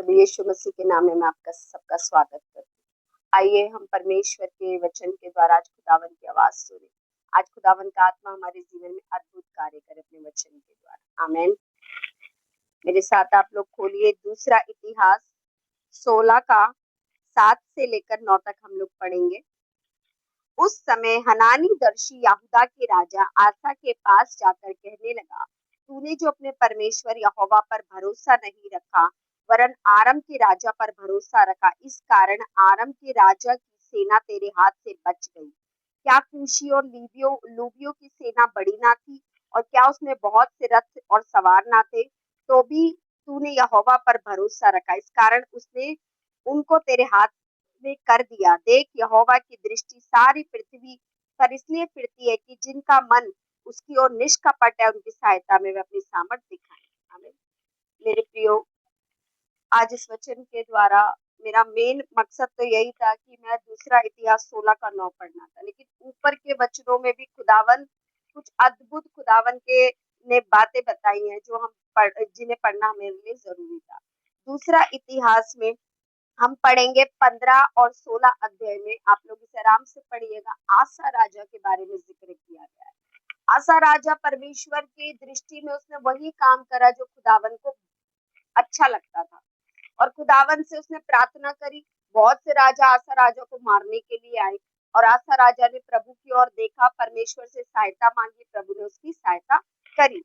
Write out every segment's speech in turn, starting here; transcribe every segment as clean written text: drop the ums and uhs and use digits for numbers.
प्रभु यीशु मसीह के नाम में मैं आपका सबका स्वागत करती हूँ। आइए हम परमेश्वर के वचन के द्वारा आज खुदावन की आवाज सुने। आज खुदावन का आत्मा हमारे जीवन में अद्भुत कार्य करे अपने वचन के द्वारा। आमीन। मेरे साथ आप लोग खोलिए दूसरा इतिहास 16 का 7 से लेकर 9 तक हम लोग पढ़ेंगे। उस समय हनानी दर्शी यहूदा के राजा आसा के पास जाकर कहने लगा, तूने जो अपने परमेश्वर यहोवा पर भरोसा नहीं रखा वरन आराम के राजा पर भरोसा रखा, इस कारण आराम के राजा की सेना तेरे हाथ से बच गई। क्या कूशी और लूबियों की सेना बड़ी ना थी, और क्या उसमें बहुत से रथ और सवार ना थे? तो भी तूने यहोवा पर भरोसा रखा, इस कारण उसने उनको तेरे हाथ में कर दिया। देख, यहोवा की दृष्टि सारी पृथ्वी पर इसलिए फिरती है कि जिनका मन उसकी ओर निष्कपट है, उनकी सहायता में वे अपनी सामर्थ दिखाएं। आमीन। मेरे प्रियो, आज इस वचन के द्वारा मेरा मेन मकसद तो यही था कि मैं दूसरा इतिहास 16 का 9 पढ़ना था, लेकिन ऊपर के वचनों में भी खुदावन कुछ अद्भुत खुदावन के ने बातें बताई हैं जो जिन्हें पढ़ना मेरे लिए जरूरी था। दूसरा इतिहास में हम पढ़ेंगे 15 और 16 अध्याय में। आप लोग इसे आराम से पढ़िएगा। आसा राजा के बारे में जिक्र किया गया है। आसा राजा परमेश्वर की दृष्टि में उसने वही काम करा जो खुदावन को अच्छा लगता था, और खुदावन से उसने प्रार्थना करी। बहुत से राजा आसा राजा को मारने के लिए आए, और आसा राजा ने प्रभु की ओर देखा, परमेश्वर से सहायता मांगी, प्रभु ने उसकी सहायता करी।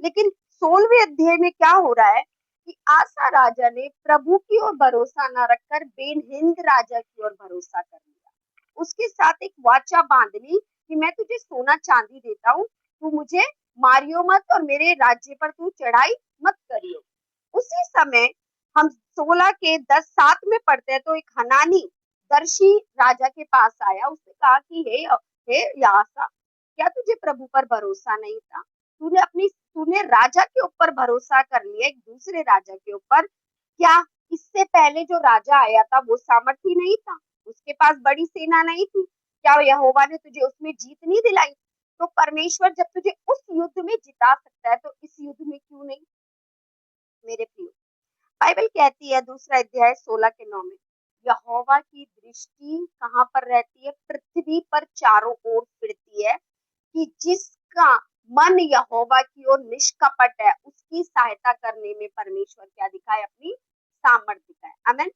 लेकिन 16वें अध्याय में क्या हो रहा है कि आसा राजा ने प्रभु की ओर भरोसा न रखकर बेनहिंद राजा की ओर भरोसा कर लिया। उसके साथ एक वाचा बांध ली कि मैं तुझे सोना चांदी देता हूँ, तू मुझे मारियो मत और मेरे राज्य पर तू चढ़ाई मत करियो। उसी समय हम 16 के 10-7 में पढ़ते हैं तो एक हनानी दर्शी राजा के पास आया। उसने कहा कि हे यासा, क्या तुझे प्रभु पर भरोसा नहीं था? तूने राजा के ऊपर भरोसा कर लिया, एक दूसरे राजा के ऊपर। क्या इससे पहले जो राजा आया था वो सामर्थी नहीं था? उसके पास बड़ी सेना नहीं थी? क्या यहोवा ने तुझे उसमें जीत नहीं दिलाई? तो परमेश्वर जब तुझे उस युद्ध में जिता सकता है तो इस युद्ध में क्यों नहीं? मेरे प्रियो, बाइबल कहती है दूसरा अध्याय 16 के 9 में, यहोवा की दृष्टि कहाँ पर रहती है? पृथ्वी पर चारों ओर फिरती है कि जिसका मन यहोवा की ओर निष्कपट है उसकी सहायता करने में परमेश्वर क्या दिखाए? अपनी सामर्थ दिखाए। आमीन।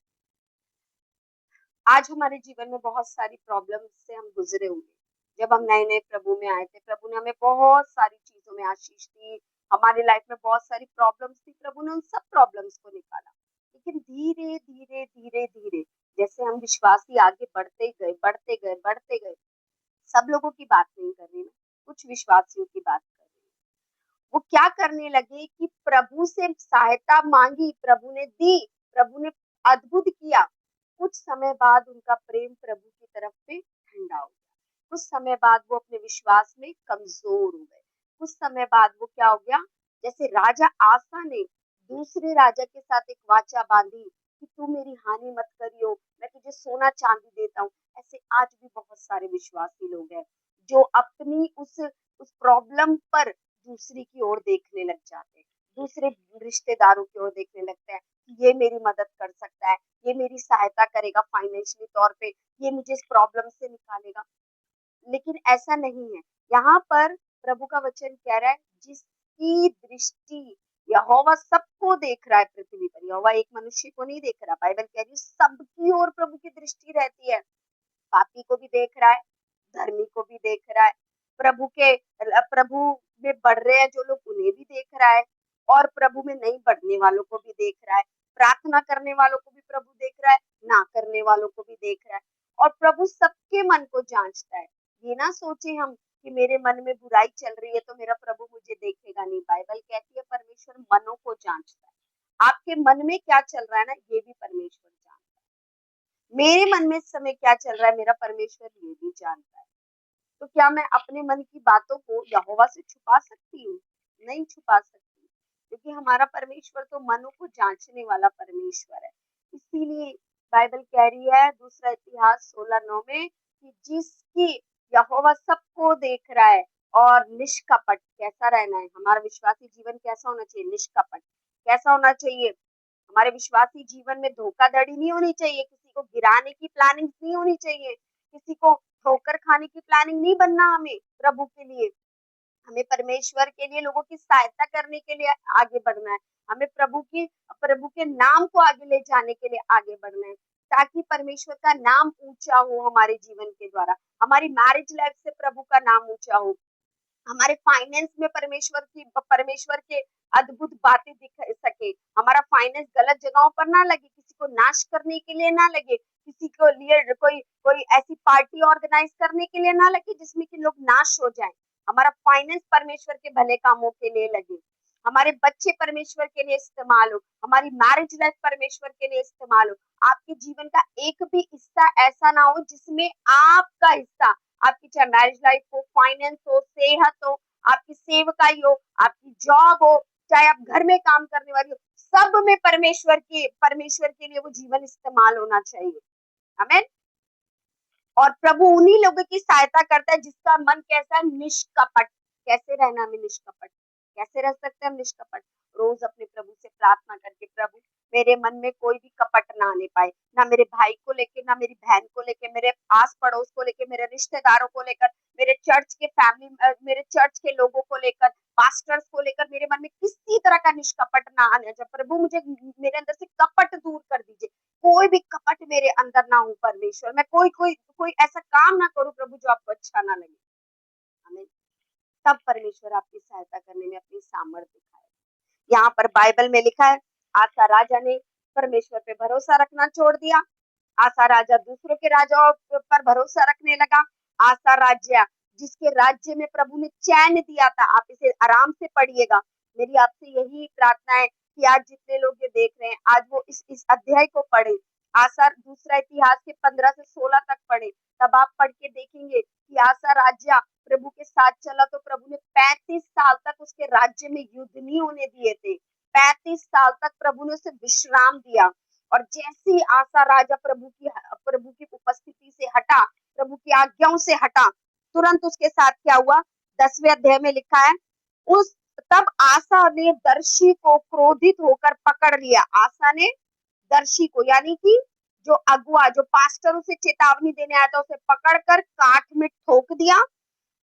आज हमारे जीवन में बहुत सारी प्रॉब्लम से हम गुजरे होंगे। जब हम नए नए प्रभु में आए थे, प्रभु ने हमें बहुत सारी चीजों में आशीष दी। हमारी लाइफ में बहुत सारी प्रॉब्लम्स थी, प्रभु ने उन सब प्रॉब्लम्स को निकाला। लेकिन धीरे धीरे धीरे धीरे जैसे हम विश्वासी आगे बढ़ते गए, सब लोगों की बात नहीं कर रही मैं, कुछ विश्वासियों की बात कर रही हूँ। वो क्या करने लगे कि प्रभु से सहायता मांगी, प्रभु ने दी, प्रभु ने अद्भुत किया। कुछ समय बाद उनका प्रेम प्रभु की तरफ से ठंडा हो गया। कुछ समय बाद वो अपने विश्वास में कमजोर हो गए। कुछ समय बाद वो क्या हो गया, जैसे राजा आसा ने दूसरे राजा के साथ एक वाचा बांधी कि तू मेरी हानि मत करियो, मैं तुझे सोना चांदी देता हूँ। ऐसे आज भी बहुत सारे विश्वासी लोग हैं जो अपनी उस प्रॉब्लम पर दूसरी की ओर देखने लग जाते हैं, दूसरे रिश्तेदारों की ओर देखने लगते हैं कि ये मेरी मदद कर सकता है, ये मेरी सहायता करेगा फाइनेंशियली तौर पे, ये मुझे इस प्रॉब्लम से निकालेगा। लेकिन ऐसा नहीं है। यहाँ पर प्रभु का वचन कह रहा है जिसकी दृष्टि, यहोवा सबको देख रहा है पृथ्वी पर, यहोवा एक मनुष्य को नहीं देख रहा। बाइबल कह रही है सबकी ओर प्रभु की दृष्टि रहती है। पापी को भी देख रहा है, धर्मी को भी देख रहा है, प्रभु में बढ़ रहे हैं जो लोग उन्हें भी देख रहा है, और प्रभु में नहीं बढ़ने वालों को भी देख रहा है। प्रार्थना करने वालों को भी प्रभु देख रहा है, ना करने वालों को भी देख रहा है। और प्रभु सबके मन को जांचता है। ये ना सोचे हम कि मेरे मन में बुराई चल रही है तो मेरा प्रभु मुझे देखेगा नहीं। बाइबल कहती है परमेश्वर मनों को जांचता है। आपके मन में क्या चल रहा है ना, ये भी परमेश्वर जानता है। मेरे मन में इस समय क्या चल रहा है, मेरा परमेश्वर ये भी जानता है। तो क्या मैं अपने मन की बातों को यहोवा से छुपा सकती हूँ? नहीं छुपा सकती, क्योंकि हमारा परमेश्वर तो मनों को जांचने वाला परमेश्वर है। इसीलिए बाइबल कह रही है दूसरा इतिहास 16:9 में कि जिसकी यहोवा सबको देख रहा है और निष्कपट कैसा रहना है। हमारा विश्वासी जीवन कैसा होना चाहिए? निष्कपट। कैसा होना चाहिए? हमारे विश्वासी जीवन में धोखाधड़ी नहीं होनी चाहिए, किसी को गिराने की प्लानिंग नहीं होनी चाहिए, किसी को ठोकर खाने की प्लानिंग नहीं बनना। हमें प्रभु के लिए, हमें परमेश्वर के लिए लोगों की सहायता करने के लिए आगे बढ़ना है। हमें प्रभु के नाम को आगे ले जाने के लिए आगे बढ़ना है, ताकि परमेश्वर का नाम ऊंचा हो हमारे जीवन के द्वारा, हमारी मैरिज लाइफ से प्रभु का नाम ऊंचा हो, हमारे फाइनेंस में परमेश्वर के अद्भुत बातें दिख सके, हमारा फाइनेंस गलत जगहों पर ना लगे, किसी को नाश करने के लिए ना लगे, किसी को लिए कोई कोई ऐसी पार्टी ऑर्गेनाइज करने के लिए ना लगे जिसमें कि लोग नाश हो जाएं। हमारा फाइनेंस परमेश्वर के भले कामों के लिए लगे, हमारे बच्चे परमेश्वर के लिए इस्तेमाल हो, हमारी मैरिज लाइफ परमेश्वर के लिए इस्तेमाल हो। आपके जीवन का एक भी हिस्सा ऐसा ना हो जिसमें आपका हिस्सा, आपकी चाहे मैरिज लाइफ हो, फाइनेंस हो, सेहत हो, आपकी सेवकाई हो, आपकी जॉब हो, चाहे आप घर में काम करने वाली हो, सब में परमेश्वर के लिए वो जीवन इस्तेमाल होना चाहिए। आमीन। और प्रभु उन्हीं लोगों की सहायता करता है जिसका मन कैसा है, निष्कपट। कैसे रहना हमें निष्कपट, कैसे रह सकते हैं हम निष्कपट? रोज अपने प्रभु से प्रार्थना करके, प्रभु मेरे मन में कोई भी कपट ना आने पाए, ना मेरे भाई को लेके, ना मेरी बहन को लेके, मेरे आस पड़ोस को लेके, मेरे रिश्तेदारों को लेकर, मेरे चर्च के लोगों को लेकर, पास्टर्स को लेकर, मेरे मन में किसी तरह का निष्कपट ना आने जाए। प्रभु मुझे मेरे अंदर से कपट दूर कर दीजिए, कोई भी कपट मेरे अंदर ना हो परमेश्वर, मैं कोई कोई कोई ऐसा काम ना करूं प्रभु जो आपको अच्छा ना लगे। हमें तब परमेश्वर आपकी सहायता करने में अपनी सामर्थ्य दिखाए। यहाँ पर बाइबल में लिखा है, आसा राजा ने परमेश्वर पे भरोसा रखना छोड़ दिया, आसा राजा दूसरों के राजाओं पर भरोसा रखने लगा। आसा राज्य, जिसके राज्य में प्रभु ने चैन दिया था, आप इसे आराम से पढ़िएगा। मेरी आपसे यही प्रार्थना है कि आज जितने लोग ये देख रहे हैं, आज वो इस अध्याय को पढ़े, आसा दूसरा इतिहास के 15 से 16 तक पढ़े, तब आप पढ़ के देखेंगे कि आसा राजा प्रभु के साथ चला तो प्रभु ने 35 साल तक उसके राज्य में युद्ध नहीं होने दिए थे। 35 साल तक प्रभु ने उसे विश्राम दिया। और जैसे ही आसा राजा प्रभु की उपस्थिति से हटा, प्रभु की आज्ञाओं से हटा, तुरंत उसके साथ क्या हुआ? 10वें अध्याय में लिखा है, उस तब आसा ने दर्शी को क्रोधित होकर पकड़ लिया। आसा ने दर्शी को, यानी कि जो अगुआ, जो पास्टर उसे चेतावनी देने आया था, उसे पकड़कर काठ में ठोक दिया।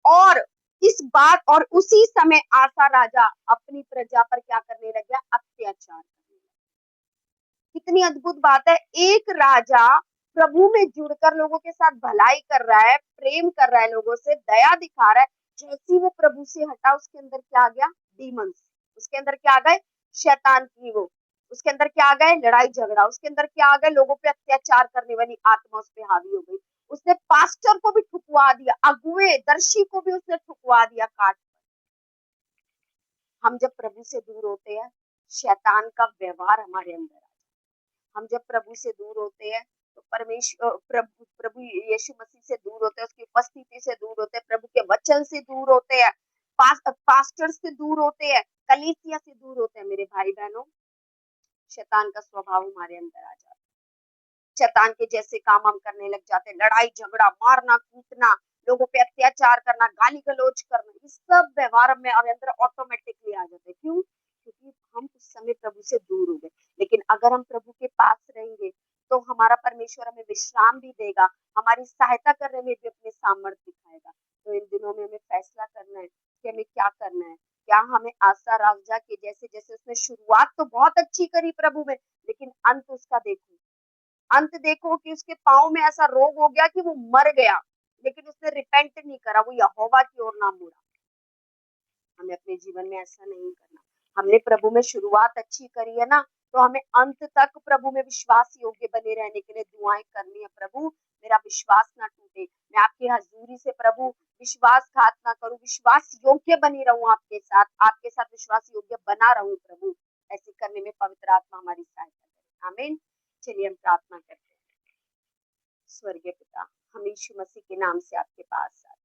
और इस बात और उसी समय आसा राजा अपनी प्रजा पर क्या करने लग गया? अत्याचार करने लगा। कितनी अद्भुत बात है! एक राजा प्रभु में जुड़कर लोगों के साथ भलाई कर रहा है, प्रेम कर रहा है, लोगों से दया दिखा रहा है, जैसे वो प्रभु से हटा, उसके अंदर क्या आ गया? डीमंस। उसके अंदर क्या आ गए? शैतान की वो, उसके अंदर क्या आ गए? लड़ाई झगड़ा, उसके अंदर क्या आ गए? लोगों पे अत्याचार करने वाली आत्मा उस पे हावी हो गई। उसने पास्टर को भी ठुकवा दिया, अगुए दर्शी को भी उसने ठुकवा दिया काट। हम जब प्रभु से दूर होते हैं, शैतान का व्यवहार हमारे अंदर आता है। हम जब प्रभु से दूर होते हैं तो प्रभु यीशु मसीह से दूर होते हैं, उसकी उपस्थिति से दूर होते हैं, प्रभु के वचन से दूर होते हैं, पास्टर से दूर होते हैं, कलीसिया से दूर होते हैं। मेरे भाई बहनों, शैतान का स्वभाव हमारे अंदर आ जाता है। शैतान के जैसे काम हम करने लग जाते हैं, लड़ाई झगड़ा, मारना कूटना, लोगों पे अत्याचार करना, गाली गलौज करना, ये सब व्यवहार में हमारे अंदर ऑटोमेटिकली आ जाते हैं। क्यों? क्योंकि हम उस समय प्रभु से दूर हो गए। लेकिन अगर हम प्रभु के पास रहेंगे तो हमारा परमेश्वर हमें विश्राम भी देगा, हमारी सहायता करने में भी अपने सामर्थ्य दिखाएगा। तो इन दिनों में हमें फैसला करना है कि हमें क्या करना है। क्या हमें आसा राजा के जैसे, जैसे उसने शुरुआत तो बहुत अच्छी करी प्रभु में, लेकिन अंत उसका देखो, अंत देखो कि उसके पाँव में ऐसा रोग हो गया कि वो मर गया, लेकिन उसने रिपेंट नहीं करा, वो यहोवा की ओर ना मुड़ा। हमें अपने जीवन में ऐसा नहीं करना। हमने प्रभु में शुरुआत अच्छी करी है ना, तो हमें अंत तक प्रभु में विश्वास योग्य बने रहने के लिए दुआएं करनी है। प्रभु मेरा विश्वास ना टूटे, मैं आपकी हजूरी से प्रभु विश्वासघात ना करूं, विश्वास योग्य बनी रहूं आपके साथ विश्वास योग्य बना रहूं प्रभु। ऐसे करने में पवित्र आत्मा हमारी सहायता करे। आमीन। चलिए हम प्रार्थना करते हैं। स्वर्गीय पिता, हम यीशु मसीह के नाम से आपके पास आए।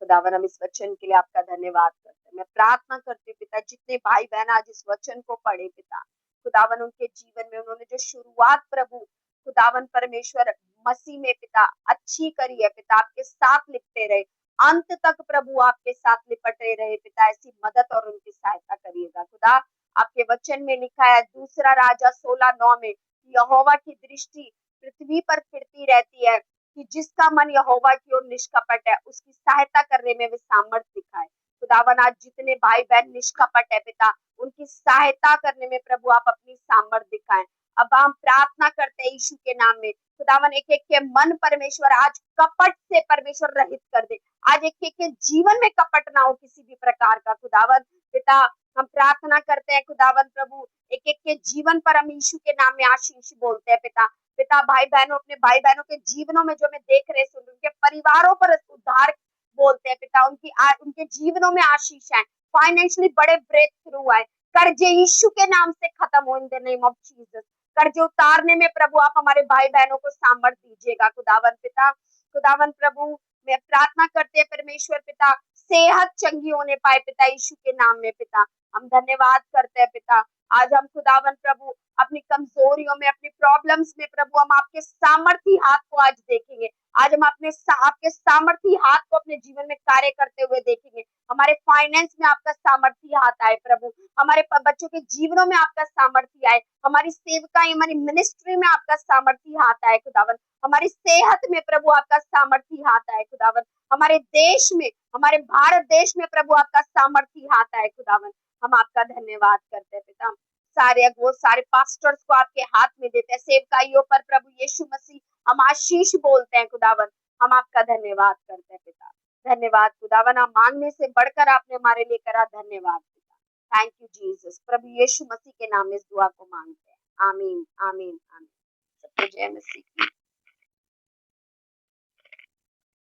खुदावन, हम इस वचन के लिए आपका धन्यवाद करते हैं। मैं प्रार्थना करती हूँ पिता, जितने भाई बहन आज इस वचन को पढ़े पिता, खुदावन उनके जीवन में उन्होंने जो शुरुआत प्रभु खुदावन परमेश्वर मसीह में पिता अच्छी करी है पिता, आपके साथ लिपटे रहे, अंत तक प्रभु आपके साथ लिपटे रहे पिता। ऐसी मदद और उनकी सहायता करिएगा खुदा। आपके वचन में लिखा है दूसरा राजा 16:9 में, यहोवा की दृष्टि पृथ्वी पर फिरती रहती है कि जिसका मन यहोवा की ओर निष्कपट है उसकी सहायता करने में वे सामर्थ दिखाए। खुदावन आज जितने भाई बहन निष्कपट है पिता, उनकी सहायता करने में प्रभु आप अपनी सामर्थ दिखाएं। अब हम प्रार्थना करते हैं यीशु के नाम में, खुदावन एक एक के मन परमेश्वर आज कपट से परमेश्वर रहित कर दे। आज एक एक के जीवन में कपट ना हो किसी भी प्रकार का। खुदावन पिता हम प्रार्थना करते हैं खुदावन प्रभु, एक एक के जीवन पर हम यीशु के नाम में आशीष बोलते हैं पिता। पिता भाई बहनों, अपने भाई बहनों के जीवनों में जो मैं देख रहे सुन उनके परिवारों पर उद्धार बोलते हैं पिता। उनके जीवनों में आशीष है, फाइनेंशियली बड़े ब्रेक थ्रू आए, कर्जे यीशु के नाम से खत्म हो in the name of Jesus. कर्जे उतारने में प्रभु आप हमारे भाई बहनों को सामर्थ्य दीजिएगा खुदावन पिता। खुदावन प्रभु मैं प्रार्थना करते हैं परमेश्वर पिता, सेहत चंगी होने पाए पिता यीशु के नाम में पिता। हम धन्यवाद करते हैं पिता। आज हम खुदावन प्रभु अपनी कमजोरियों में, अपनी प्रॉब्लम्स में प्रभु हम आपके सामर्थी हाथ को आज देखेंगे। आज हम आपके सामर्थी हाथ को अपने जीवन में कार्य करते हुए देखेंगे। हमारे फाइनेंस में आपका सामर्थी हाथ आए प्रभु, हमारे बच्चों के जीवनों में आपका सामर्थी आए, हमारी सेवकाएं, हमारी मिनिस्ट्री में आपका सामर्थी हाथ आए खुदावन, हमारी सेहत में प्रभु आपका सामर्थी हाथ आए खुदावन, हमारे देश में, हमारे भारत देश में प्रभु आपका सामर्थी हाथ आए खुदावन। हम आपका धन्यवाद करते हैं पिता। सारे पास्टर्स को आपके हाथ में देते हैं, सेवकाइयों पर प्रभु यीशु मसीह हम आशीष बोलते हैं खुदावन। हम आपका धन्यवाद करते हैं पिता। धन्यवाद खुदावन, हम मांगने से बढ़कर आपने हमारे लिए करा, धन्यवाद पिता। Thank you Jesus. प्रभु यीशु मसीह के नाम में इस दुआ को मांगते हैं, आमीन आमीन आमीन। सबको जय मसीह की।